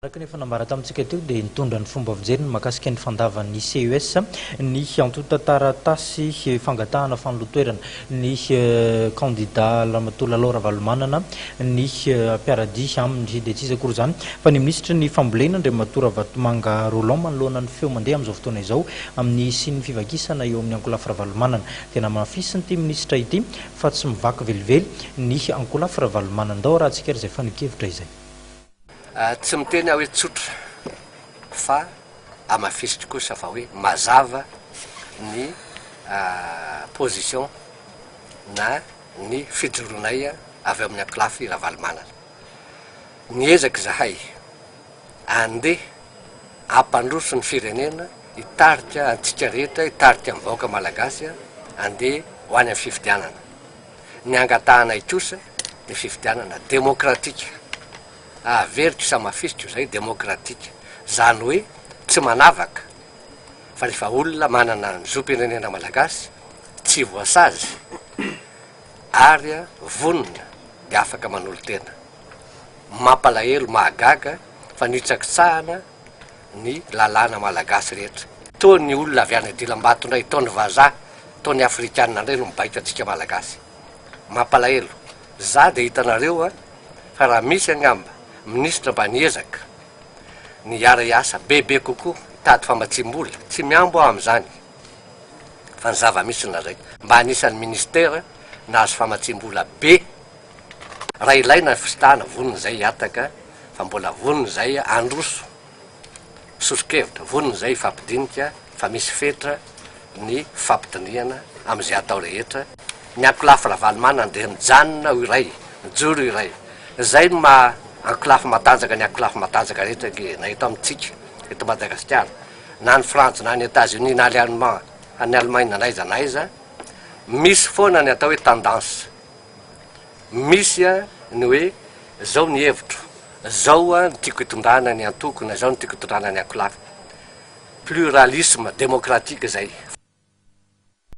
Araka ny fanambara tamintsika teo dia nitondra ny fomba fijeriny mahakasika ny fandavan'ny CES ny antonta taratasy fangatahana fanolotoerana ny candidat Ramatoa Ravalomanana ny mpiara-dia aminy dia tsy iza akory izany fa ny ministra ny fambolena Andriamatoa Ravatomanga Roland manoloana ny feo mandeha amin'izao fotoana izao amin'ny siny fivakisana eo amin'ny Ankolafy Ravalomanana. Tena mafisy ity ministra ity fa tsy mivaky velively ny Ankolafy Ravalomanana dao raha tsika izay fanikevitra izay. Tsy miteny hoe tsotra fa amafisitry kosa fa hoe mazava ny position na ny fijoroanay avy amin'ny Ankolafy Ravalomanana. Niezaka zahay andeha ampandroso ny firenena hitarika antsika rehetra, hitarika amin'ny vahoaka malagasy andeha ho any amin'ny fifidianana. Ny angatahanay kosa ny fifidianana demokratika. Averiko samafisitro zay demokratika zany hoe tsy manavaka fa rehefa olona manana ny zom-pirenena malagasy tsy voasazy ary vonona dia afaka manolo tena, mampalahelo mahagaga fa nitsakitsahana ny lalàna malagasy rehetra. Tô ny olona avy any Dilambato ndray, tô ny vazaha, tô ny afrikanina ndray no mibaiko antsika malagasy, mampalahelo. Za dia hitanareo fa raha misy angamba ministra mba niezaka ny iara-iasa bebe kokoa tady famatsim-bola tsy miambo amin'izany fa ny zava-misy na zay mba anisan'ny ministera nahazo famatsim-bola be raha ilaina ny fisitahana vonona zay hiataka fa mbola vonona zay androso sosokevitra, vonona zay fampidinika fa misy fetra ny fampitiniana amin'izay atao rehetra. Ny Ankolafy Ravalomanana andeha mijanona ho iray, mijoro iray, zay no Ankolafy matanjaka ny Ankolafy matanjaka rehetra na eto amintsika eto Madagasikara na ny Frantsa na ny États-Unis na ny Allemand, ny Allemagne naiza naiza, misy foana ny atao hoe tendance, misy ny hoe zao ny hevitro, zao ny tiako hitondrana ny antoko na zao ny tiako hitondrana ny Ankolafy. Pluralisme démocratique zay,